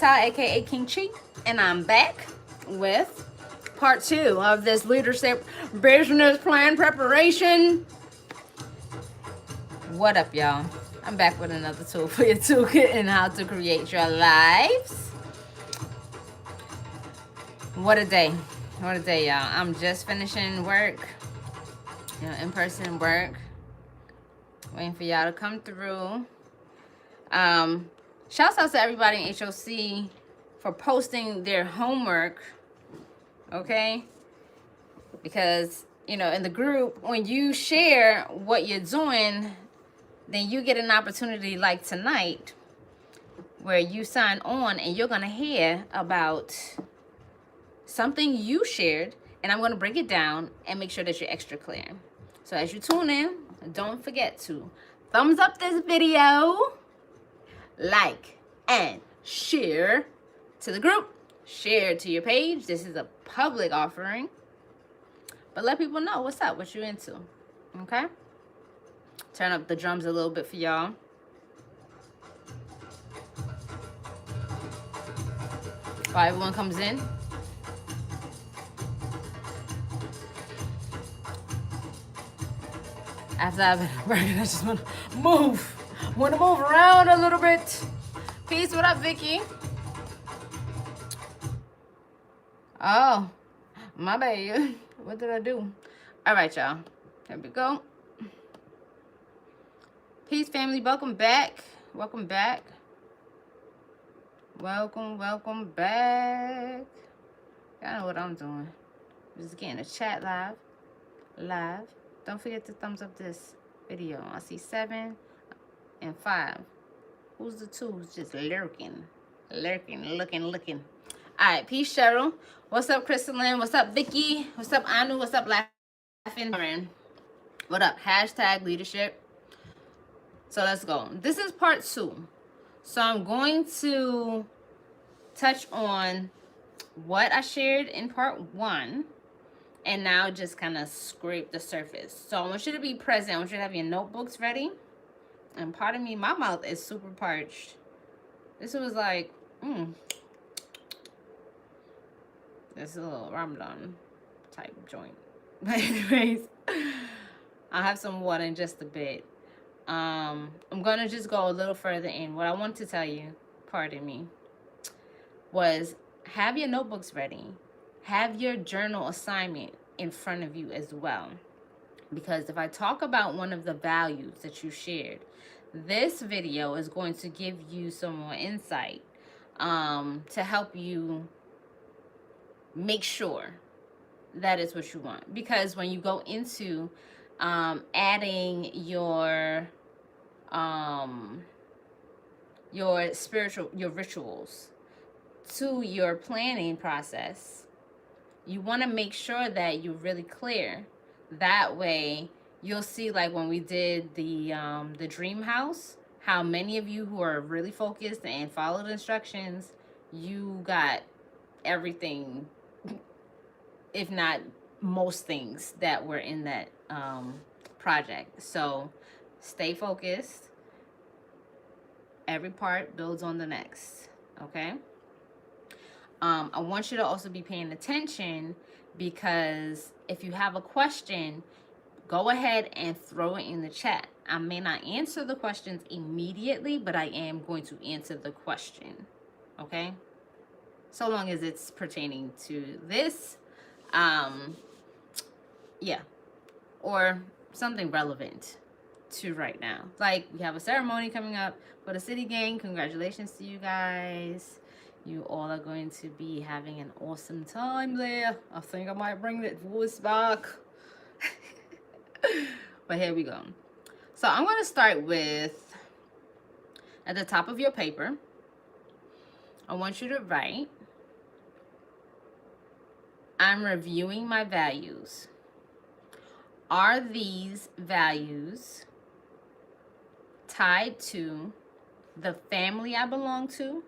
Ty, aka King Chi, and I'm back with part 2 of this leadership business plan preparation. What up, y'all? I'm back with another tool for your toolkit and how to create your lives. What a day. What a day, y'all. I'm just finishing work, in-person work. Waiting for y'all to come through. Shouts out to everybody in HOC for posting their homework, okay? Because, in the group, when you share what you're doing, then you get an opportunity like tonight where you sign on and you're going to hear about something you shared, and I'm going to break it down and make sure that you're extra clear. So as you tune in, don't forget to thumbs up this video, like, and share to the group, share to your page. This is a public offering, but let people know what's up, what you into, okay? Turn up the drums a little bit for y'all. While everyone comes in. After I've been working, I just want to move. Want to move around a little bit. Peace, what up, Vicky? Oh, my bad. What did I do? All right, y'all. Here we go. Peace, family. Welcome back. Welcome back. Welcome back. Y'all know what I'm doing. Just getting the chat live. Don't forget to thumbs up this video. I see 7 and 5. Who's the 2 who's just lurking, looking? All right, peace, Cheryl. What's up, Crystalline? What's up, Vicky? What's up, Anu? What's up, Laughing? What up? Hashtag leadership. So let's go. This is part 2. So I'm going to touch on what I shared in part 1. And now just kind of scrape the surface. So I want you to be present. I want you to have your notebooks ready. And pardon me, my mouth is super parched. This was like, this is a little Ramadan type joint. But anyways, I'll have some water in just a bit. I'm going to just go a little further in. What I want to tell you, pardon me, was have your notebooks ready. Have your journal assignment in front of you as well. Because if I talk about one of the values that you shared, this video is going to give you some more insight to help you make sure that is what you want. Because when you go into adding your rituals to your planning process, you want to make sure that you're really clear. That way, you'll see, like when we did the dream house, how many of you who are really focused and followed instructions, you got everything, if not most things that were in that project. So stay focused. Every part builds on the next, okay? I want you to also be paying attention, because if you have a question, go ahead and throw it in the chat. I may not answer the questions immediately, but I am going to answer the question, okay? So long as it's pertaining to this, yeah, or something relevant to right now. Like, we have a ceremony coming up for the City Gang. Congratulations to you guys. You all are going to be having an awesome time there. I think I might bring that voice back. But here we go. So I'm going to start with, at the top of your paper, I want you to write, I'm reviewing my values. Are these values tied to the family I belong to,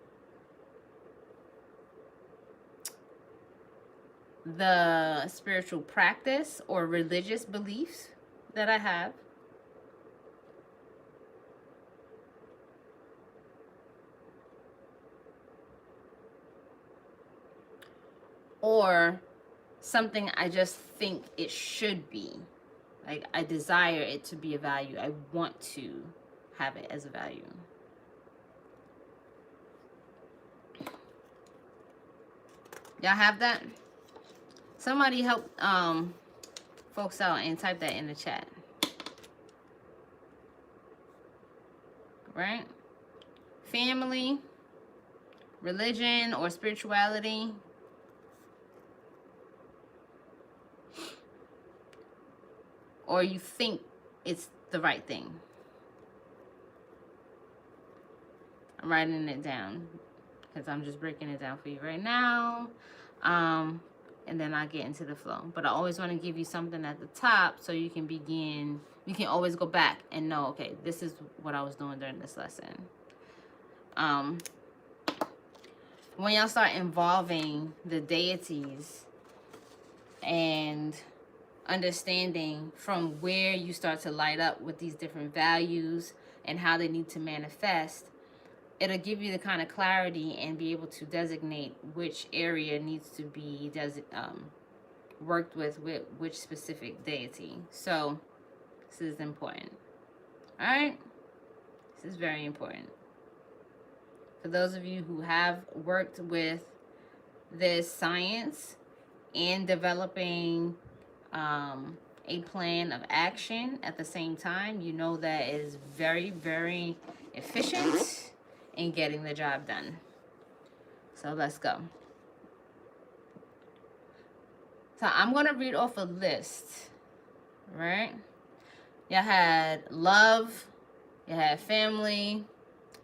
the spiritual practice or religious beliefs that I have, or something I just think it should be. Like, I desire it to be a value. I want to have it as a value. Y'all have that? Somebody help folks out and type that in the chat. Right? Family, religion, or spirituality. Or you think it's the right thing. I'm writing it down because I'm just breaking it down for you right now. And then I'll get into the flow. But I always want to give you something at the top so you can begin. You can always go back and know, okay, this is what I was doing during this lesson. When y'all start involving the deities and understanding from where you start to light up with these different values and how they need to manifest, it'll give you the kind of clarity and be able to designate which area needs to be worked with which specific deity. So this is important. All right, this is very important for those of you who have worked with this science and developing a plan of action at the same time. You know that is very, very efficient in getting the job done. So let's go. So I'm going to read off a list, right? You had love, you had family,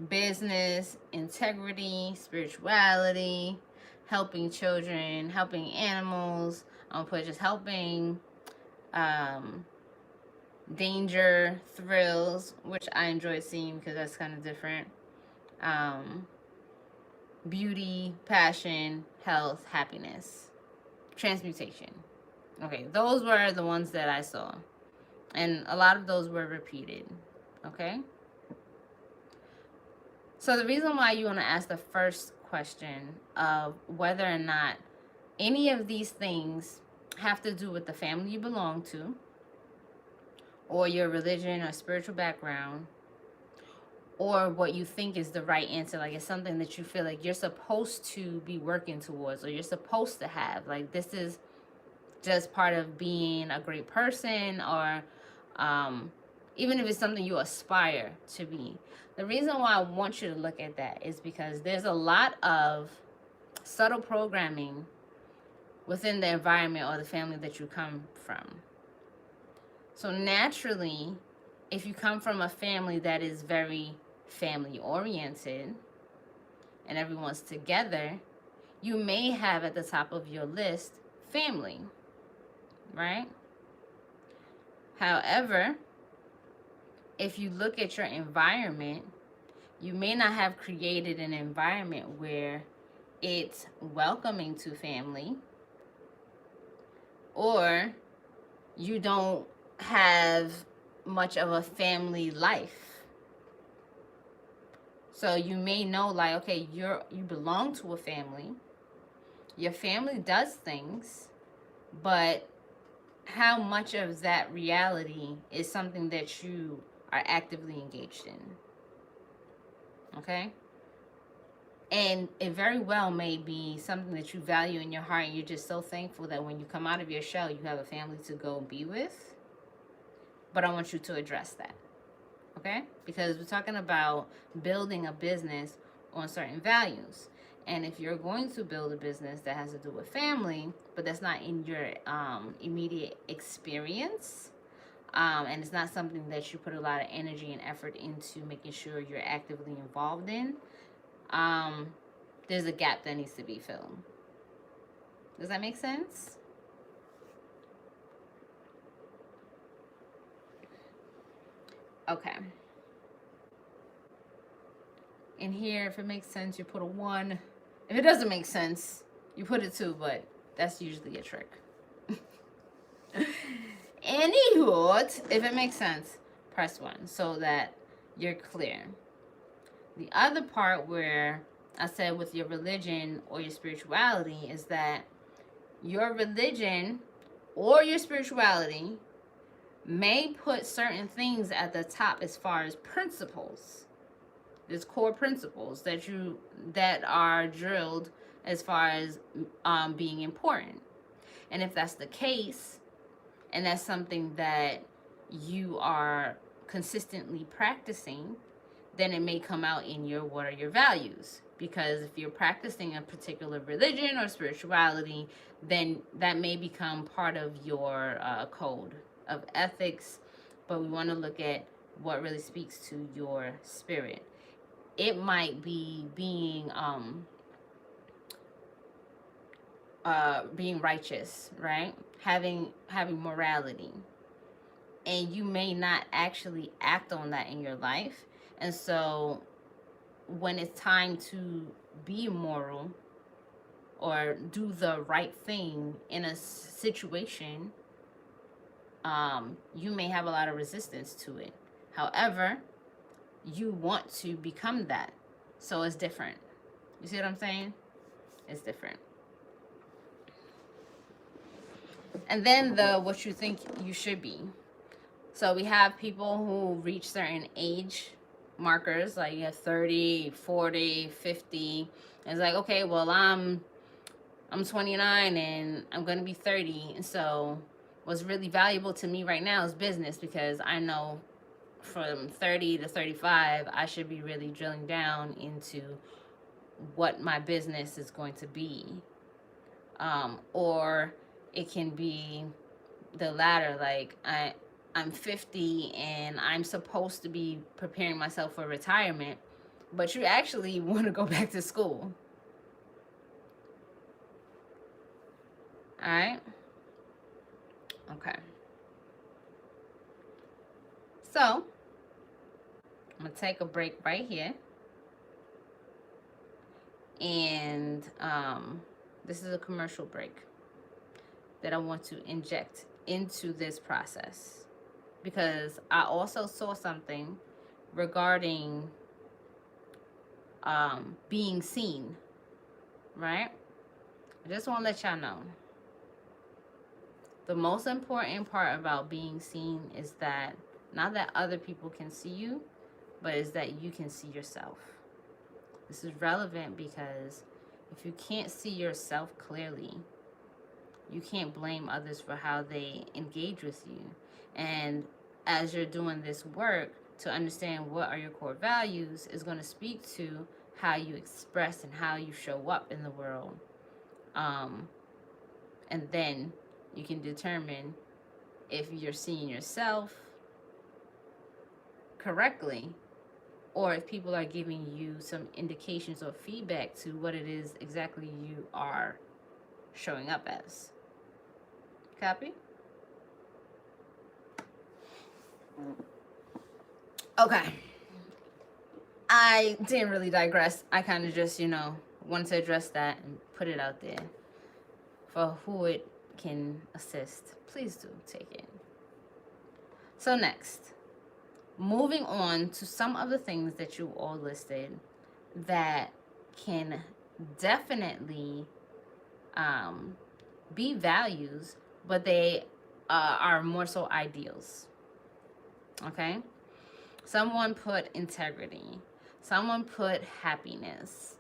business, integrity, spirituality, helping children, helping animals. I'm going to put just helping, danger, thrills, which I enjoy seeing because that's kind of different. Beauty, passion, health, happiness, transmutation. Okay, those were the ones that I saw. And a lot of those were repeated. Okay? So the reason why you want to ask the first question of whether or not any of these things have to do with the family you belong to, or your religion or spiritual background, or what you think is the right answer, like it's something that you feel like you're supposed to be working towards, or you're supposed to have, like this is just part of being a great person, or even if it's something you aspire to be. The reason why I want you to look at that is because there's a lot of subtle programming within the environment or the family that you come from. So naturally, if you come from a family that is very family oriented and everyone's together, you may have at the top of your list family, right? However, if you look at your environment, you may not have created an environment where it's welcoming to family, or you don't have much of a family life. So you may know, like, okay, you belong to a family, your family does things, but how much of that reality is something that you are actively engaged in? Okay? And it very well may be something that you value in your heart, and you're just so thankful that when you come out of your shell, you have a family to go be with. But I want you to address that. Okay? Because we're talking about building a business on certain values. And if you're going to build a business that has to do with family, but that's not in your immediate experience, and it's not something that you put a lot of energy and effort into making sure you're actively involved in, there's a gap that needs to be filled. Does that make sense? Okay. In here, if it makes sense, you put a 1. If it doesn't make sense, you put a 2, but that's usually a trick. Anywho, if it makes sense, press 1 so that you're clear. The other part where I said with your religion or your spirituality is that your religion or your spirituality may put certain things at the top as far as principles. There's core principles that are drilled as far as being important. And if that's the case, and that's something that you are consistently practicing, then it may come out in your what are your values. Because if you're practicing a particular religion or spirituality, then that may become part of your code of ethics. But we want to look at what really speaks to your spirit. It might be being righteous, right? Having morality. And you may not actually act on that in your life. And so when it's time to be moral or do the right thing in a situation, you may have a lot of resistance to it. However, you want to become that. So it's different. You see what I'm saying? It's different. And then the what you think you should be. So we have people who reach certain age markers, like you have 30, 40, 50. And it's like, okay, well, I'm 29 and I'm going to be 30. And so what's really valuable to me right now is business, because I know from 30 to 35, I should be really drilling down into what my business is going to be. Or it can be the latter, like I'm 50 and I'm supposed to be preparing myself for retirement, but you actually want to go back to school. All right? Okay. So, I'm going to take a break right here. And this is a commercial break that I want to inject into this process, because I also saw something regarding being seen, right? I just want to let y'all know. The most important part about being seen is that not that other people can see you, but is that you can see yourself. This is relevant because if you can't see yourself clearly, you can't blame others for how they engage with you. And as you're doing this work to understand what are your core values is going to speak to how you express and how you show up in the world. And then you can determine if you're seeing yourself correctly, or if people are giving you some indications or feedback to what it is exactly you are showing up as. Copy? Okay. I didn't really digress. I kind of just, wanted to address that and put it out there for who it can assist. Please do take it. So next, moving on to some of the things that you all listed that can definitely be values, but they are more so ideals. Okay? Someone put integrity. Someone put happiness.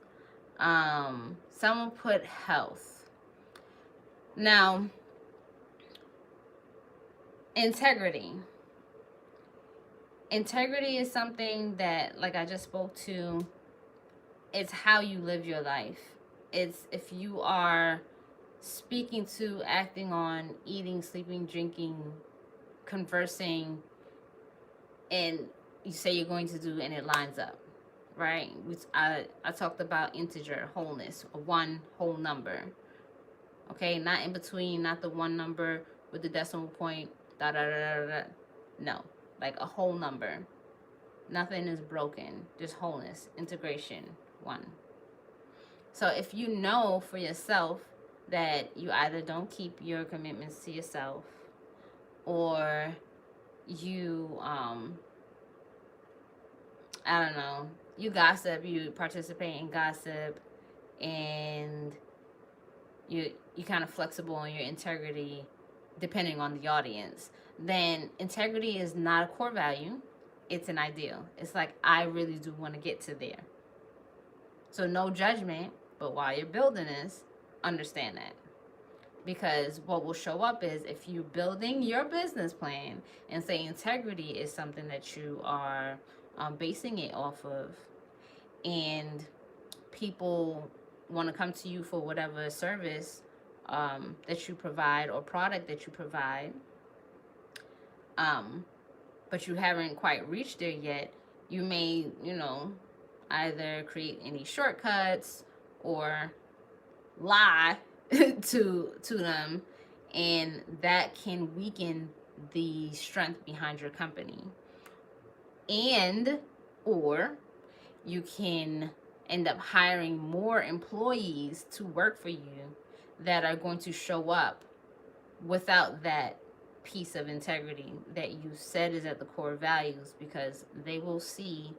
Someone put health. Now, integrity. Integrity is something that, like I just spoke to, it's how you live your life. It's if you are speaking to, acting on, eating, sleeping, drinking, conversing, and you say you're going to do, and it lines up, right? Which I talked about integer, wholeness, one whole number. Okay, not in between, not the one number with the decimal point, da da da da da. No, like a whole number. Nothing is broken, just wholeness, integration, one. So if you know for yourself that you either don't keep your commitments to yourself, or you I don't know, you gossip, you participate in gossip, and you're kind of flexible on your integrity depending on the audience, then integrity is not a core value. It's an ideal. It's like, I really do want to get to there. So no judgment, but while you're building this, understand that. Because what will show up is, if you're building your business plan and say integrity is something that you are basing it off of, and people want to come to you for whatever service that you provide or product that you provide, but you haven't quite reached there yet, you may, either create any shortcuts or lie to them, and that can weaken the strength behind your company. And or you can end up hiring more employees to work for you that are going to show up without that piece of integrity that you said is at the core values, because they will see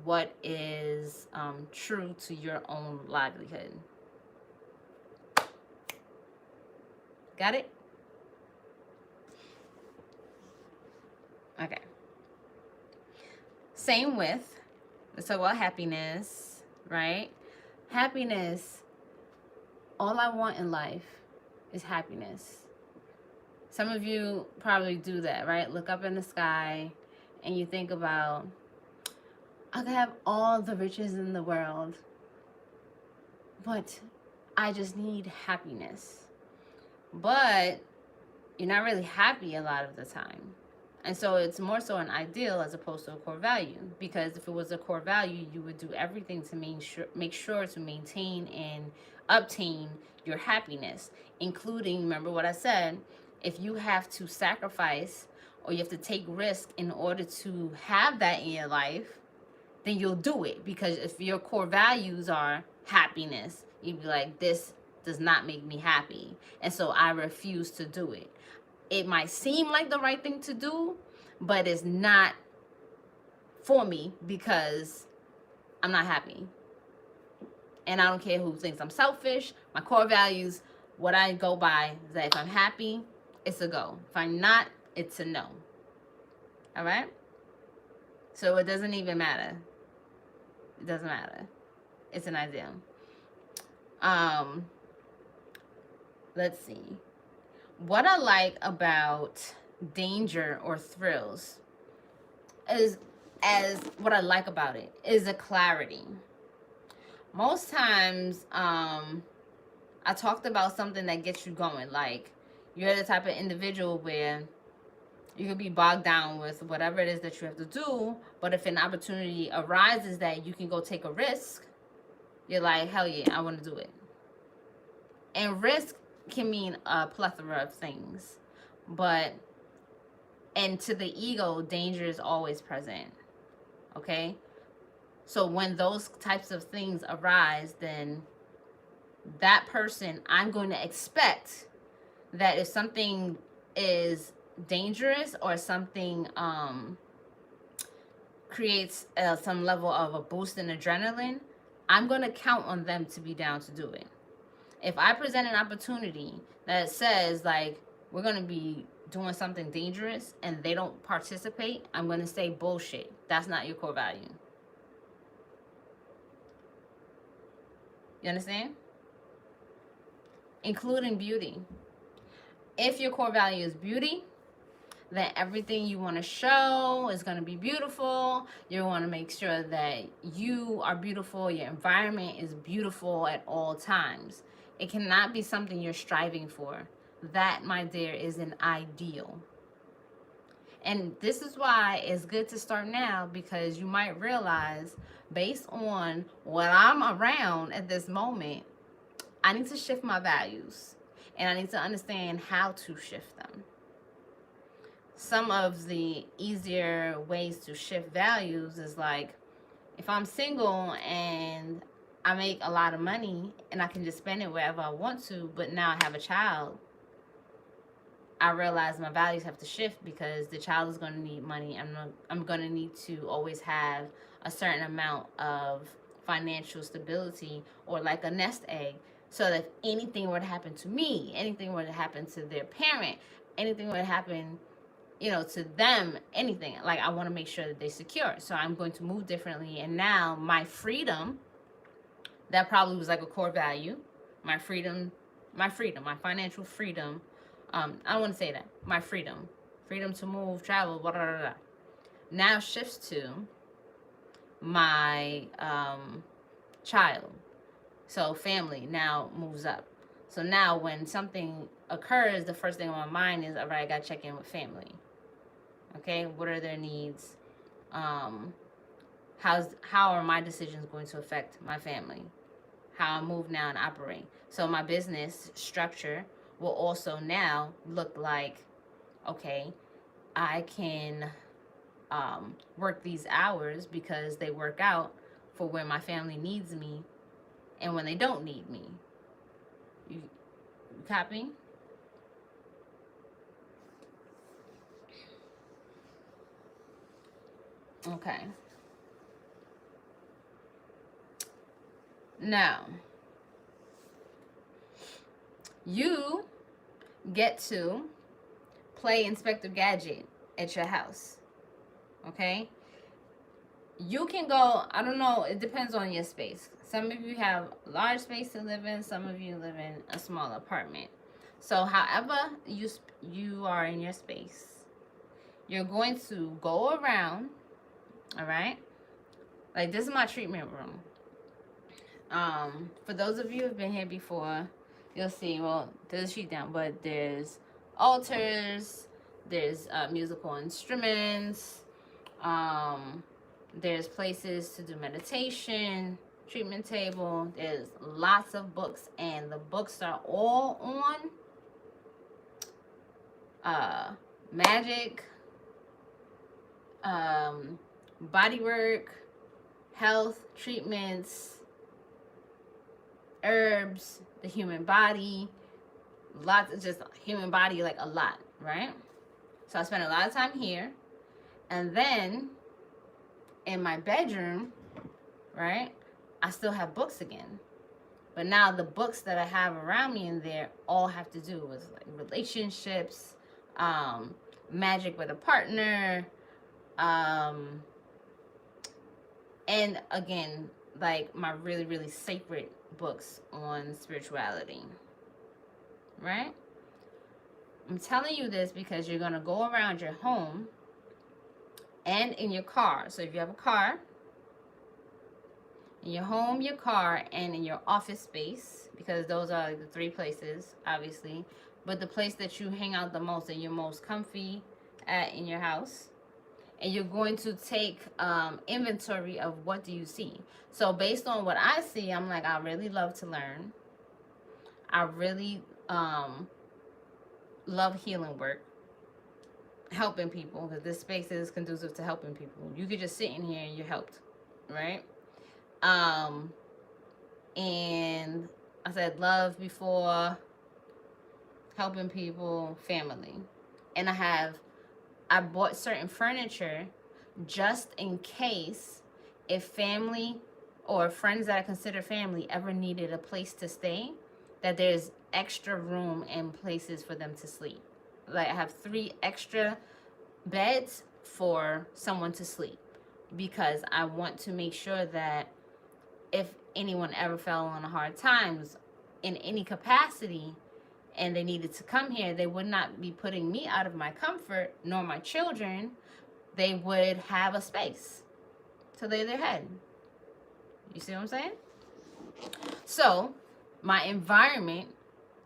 what is true to your own livelihood. Got it? Okay. Same with, let's talk about happiness, right? Happiness, all I want in life is happiness. Some of you probably do that, right? Look up in the sky and you think about, I could have all the riches in the world, but I just need happiness. But you're not really happy a lot of the time. And so it's more so an ideal as opposed to a core value. Because if it was a core value, you would do everything to make sure to maintain and obtain your happiness. Including, remember what I said, if you have to sacrifice or you have to take risk in order to have that in your life, then you'll do it. Because if your core values are happiness, you'd be like, this does not make me happy, and so I refuse to do it. It might seem like the right thing to do, but it's not for me because I'm not happy. And I don't care who thinks I'm selfish. My core values, what I go by is that if I'm happy, it's a go. If I'm not, it's a no. All right? So it doesn't even matter. It doesn't matter. It's an ideal. Let's see. What I like about danger or thrills is a clarity. Most times, I talked about something that gets you going. Like, you're the type of individual where you could be bogged down with whatever it is that you have to do, but if an opportunity arises that you can go take a risk, you're like, hell yeah, I want to do it. And risk can mean a plethora of things, and to the ego, danger is always present. Okay? So when those types of things arise, then that person, I'm going to expect that if something is dangerous or something creates some level of a boost in adrenaline, I'm going to count on them to be down to do it. If I present an opportunity that says, like, we're going to be doing something dangerous and they don't participate, I'm going to say, bullshit. That's not your core value. You understand? Including beauty. If your core value is beauty, then everything you want to show is going to be beautiful. You want to make sure that you are beautiful. Your environment is beautiful at all times. It cannot be something you're striving for. That, my dear, is an ideal. And this is why it's good to start now, because you might realize, based on what I'm around at this moment, I need to shift my values. And I need to understand how to shift them. Some of the easier ways to shift values is like, if I'm single and I make a lot of money and I can just spend it wherever I want to, but now I have a child, I realize my values have to shift, because the child is going to need money. I'm going to need to always have a certain amount of financial stability, or like a nest egg. So that if anything were to happen to me, anything were to happen to their parent, anything were to happen, to them, anything, like, I want to make sure that they're secure. So I'm going to move differently. And now my freedom, that probably was like a core value, my freedom, my financial freedom. I don't want to say that. My freedom to move, travel, blah, blah, blah, blah, now shifts to my child. So family now moves up. So now when something occurs, the first thing on my mind is, all right, I got to check in with family. Okay, what are their needs? How are my decisions going to affect my family? How I move now and operate. So my business structure will also now look like, okay, I can work these hours because they work out for when my family needs me and when they don't need me. You copy? Okay. Now, you get to play Inspector Gadget at your house. Okay? You can go, I don't know, it depends on your space. Some of you have large space to live in, some of you live in a small apartment. So however you are in your space, you're going to go around, all right? Like, this is my treatment room. For those of you who've been here before, you'll see, well, there's a sheet down, but there's altars, there's musical instruments, there's places to do meditation, treatment table, there's lots of books, and the books are all on magic, body work, health, treatments, herbs, the human body, lots of just human body, like a lot, right? So I spent a lot of time here. And then in my bedroom, right, I still have books again. But now the books that I have around me in there all have to do with like relationships, magic with a partner, and again, like my really, really sacred books on spirituality, right? I'm telling you this because you're going to go around your home and in your car. So if you have a car, in your home, your car, and in your office space, because those are the three places, obviously, but the place that you hang out the most and you're most comfy at in your house, and you're going to take inventory of what do you see. So based on what I see, I'm like, I really love to learn. I really love healing work, helping people, because this space is conducive to helping people. You could just sit in here and you're helped, right? And I said love before, helping people, family. And I bought certain furniture just in case if family or friends that I consider family ever needed a place to stay, that there's extra room and places for them to sleep. Like, I have 3 extra beds for someone to sleep, because I want to make sure that if anyone ever fell on hard times in any capacity and they needed to come here, they would not be putting me out of my comfort, nor my children. They would have a space to lay their head. You see what I'm saying? So my environment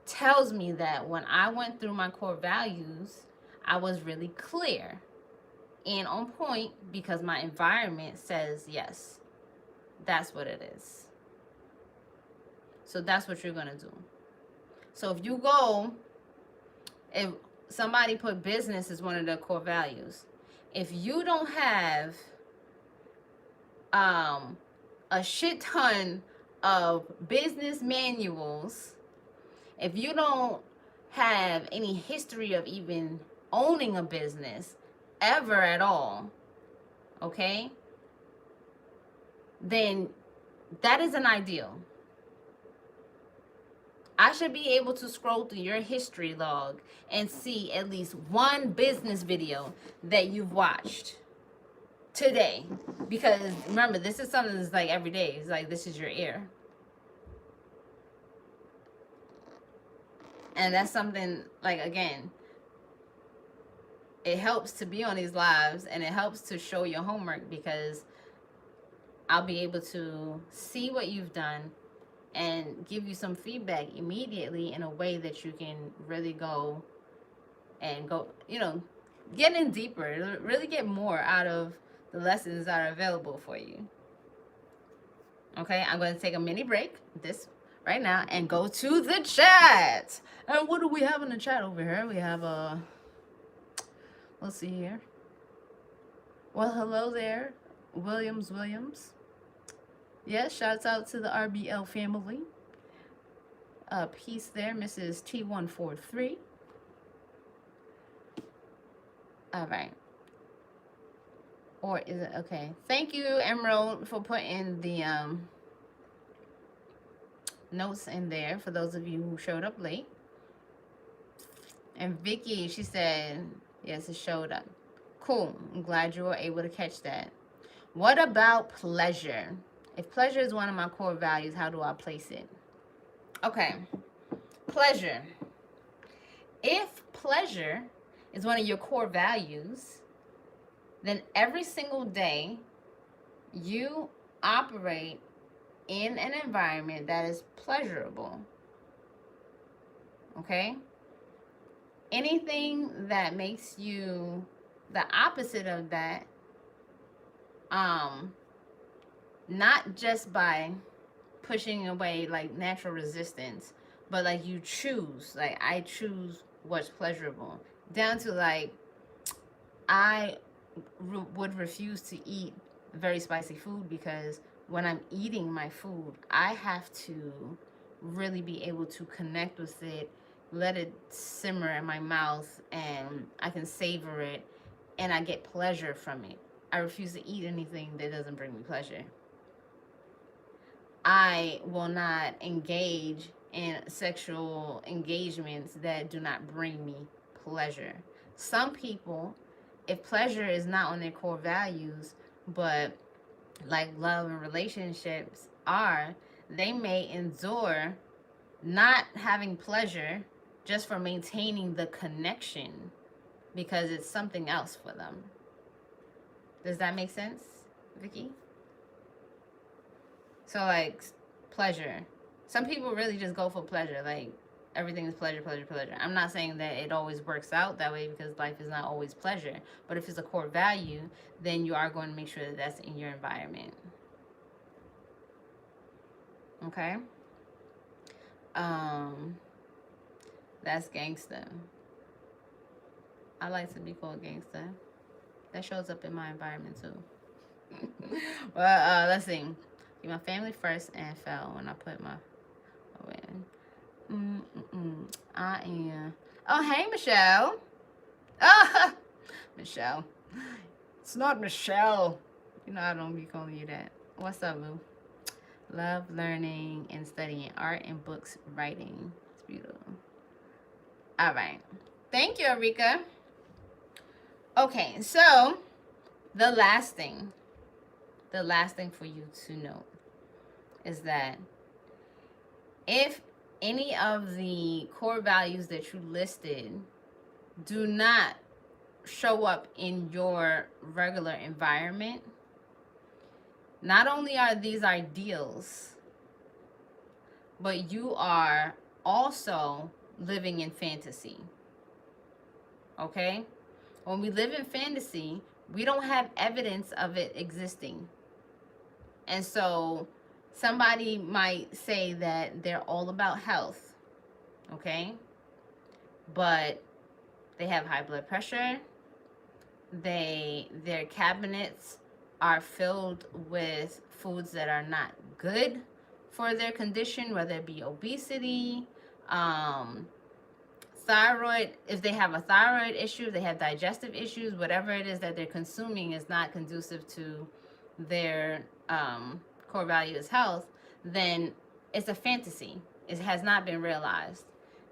tells me that when I went through my core values, I was really clear and on point, because my environment says yes, that's what it is. So that's what you're gonna do. So if you go, if somebody put business as one of their core values, if you don't have a shit ton of business manuals, if you don't have any history of even owning a business ever at all, okay, then that is an ideal. I should be able to scroll through your history log and see at least one business video that you've watched today. Because remember, this is something that's like every day. It's like, this is your ear. And that's something, like, again, it helps to be on these lives, and it helps to show your homework, because I'll be able to see what you've done and give you some feedback immediately in a way that you can really go, you know, get in deeper, really get more out of the lessons that are available for you. Okay, I'm going to take a mini break right now and go to the chat. And what do we have in the chat over here? We have let's see here. Well, hello there, Williams. Yes, shouts out to the RBL family. Peace there, Mrs. T143. All right. Or is it okay? Thank you, Emerald, for putting the notes in there for those of you who showed up late. And Vicky, she said, yes, it showed up. Cool. I'm glad you were able to catch that. What about pleasure? If pleasure is one of my core values, how do I place it? Okay. Pleasure. If pleasure is one of your core values, then every single day you operate in an environment that is pleasurable. Okay? Anything that makes you the opposite of that, not just by pushing away like natural resistance, but like you choose, like I choose what's pleasurable, down to like I would refuse to eat very spicy food, because when I'm eating my food, I have to really be able to connect with it, let it simmer in my mouth, and I can savor it, and I get pleasure from it. I refuse to eat anything that doesn't bring me pleasure. I will not engage in sexual engagements that do not bring me pleasure. Some people, if pleasure is not on their core values, but like love and relationships are, they may endure not having pleasure just for maintaining the connection, because it's something else for them. Does that make sense, Vicky? So like pleasure. Some people really just go for pleasure. Like everything is pleasure. I'm not saying that it always works out that way, because life is not always pleasure. But if it's a core value, then you are going to make sure that that's in your environment. Okay? That's gangsta. I like to be called gangsta. That shows up in my environment too. Well, let's see. Keep my family first and fell when I put my I am. Oh, hey, Michelle. Oh, Michelle. It's not Michelle. You know I don't be calling you that. What's up, Lou? Love learning and studying art and books writing. It's beautiful. All right. Thank you, Arika. Okay, so the last thing for you to note is that if any of the core values that you listed do not show up in your regular environment, not only are these ideals, but you are also living in fantasy. Okay? When we live in fantasy, we don't have evidence of it existing. And so somebody might say that they're all about health, okay? But they have high blood pressure. Their cabinets are filled with foods that are not good for their condition, whether it be obesity, thyroid, if they have a thyroid issue, they have digestive issues, whatever it is that they're consuming is not conducive to their core value is health, then it's a fantasy. It has not been realized.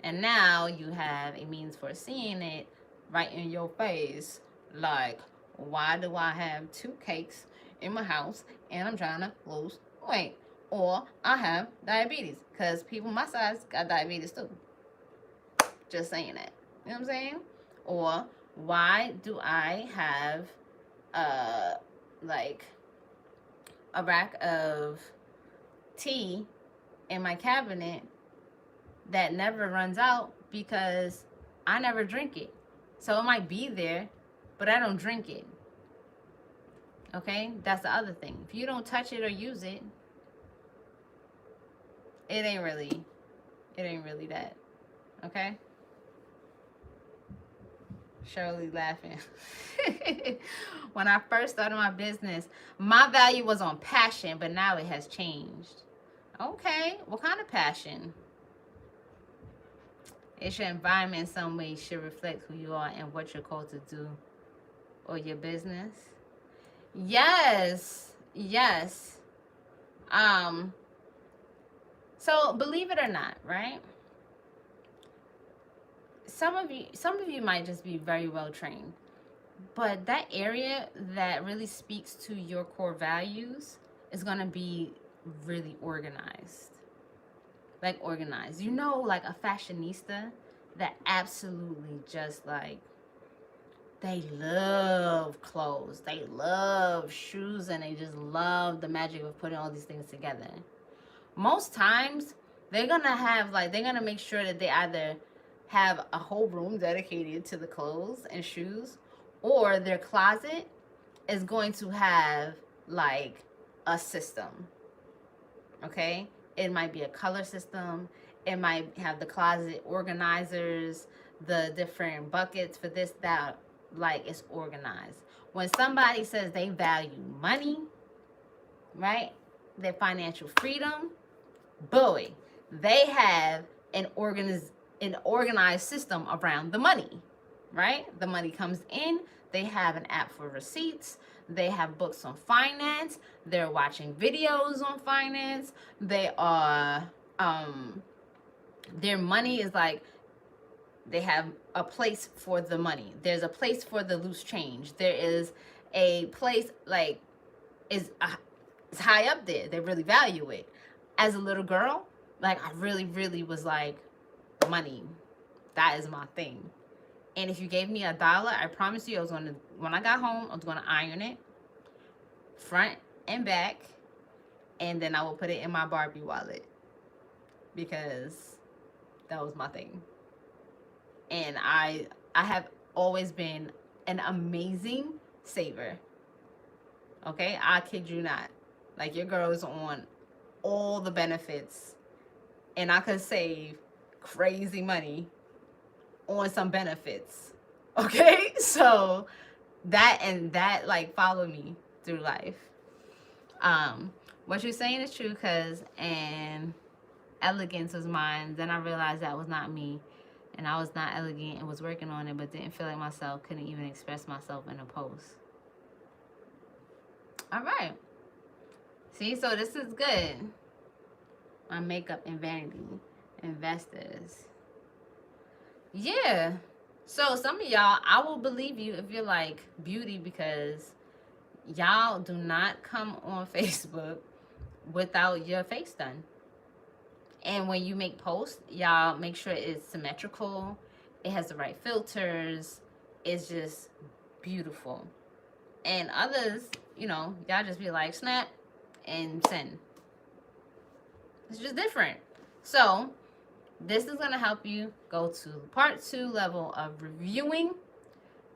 And now you have a means for seeing it right in your face. Like, why do I have 2 cakes in my house and I'm trying to lose weight? Or I have diabetes, because people my size got diabetes too. Just saying that. You know what I'm saying? Or why do I have like a rack of tea in my cabinet that never runs out because I never drink it. So it might be there, but I don't drink it. Okay? That's the other thing. If you don't touch it or use it, it ain't really that. Okay? Shirley laughing. When I first started my business, my value was on passion, but now it has changed. Okay, what kind of passion? It's your environment in some way should reflect who you are and what you're called to do, or your business. Yes, yes. So believe it or not, right? Some of you might just be very well trained, but that area that really speaks to your core values is gonna be really organized. Like organized. You know, like a fashionista that absolutely just like, they love clothes, they love shoes, and they just love the magic of putting all these things together. Most times, they're gonna make sure that they either have a whole room dedicated to the clothes and shoes, or their closet is going to have like a system. Okay? It might be a color system. It might have the closet organizers, the different buckets for this, that, like it's organized. When somebody says they value money, right? Their financial freedom, boy, they have an organized system around the money, right? The money comes in, they have an app for receipts, they have books on finance, they're watching videos on finance, they are, their money is like, they have a place for the money. There's a place for the loose change. There is a place, like, it's high up there. They really value it. As a little girl, like, I really, really was like, money, that is my thing. And if you gave me $1, I promise you, when I got home, I was gonna iron it, front and back, and then I will put it in my Barbie wallet, because that was my thing. And I have always been an amazing saver. Okay, I kid you not. Like, your girl is on all the benefits, and I could save crazy money on some benefits. Okay, so that like followed me through life. What you're saying is true, cause and elegance was mine. Then I realized that was not me, and I was not elegant and was working on it, but didn't feel like myself. Couldn't even express myself in a post. All right. See, so this is good. My makeup and vanity investors. Yeah. So some of y'all, I will believe you if you're like beauty, because y'all do not come on Facebook without your face done. And when you make posts, y'all make sure it's symmetrical, it has the right filters, it's just beautiful. And others, you know, y'all just be like, snap and send. It's just different. So this is going to help you go to part 2 level of reviewing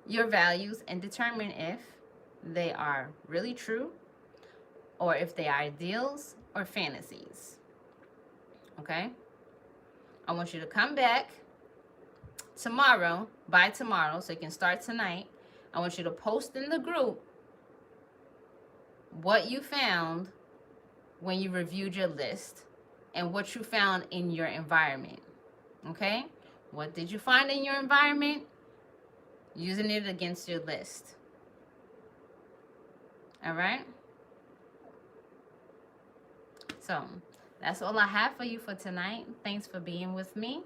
your values and determine if they are really true, or if they are ideals or fantasies. Okay? I want you to come back tomorrow, by tomorrow, so you can start tonight. I want you to post in the group what you found when you reviewed your list and what you found in your environment. Okay? What did you find in your environment? Using it against your list. All right? So, That's all I have for you for tonight. Thanks for being with me.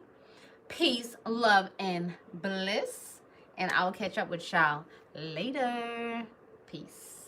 Peace, love, and bliss. And I'll catch up with y'all later. Peace.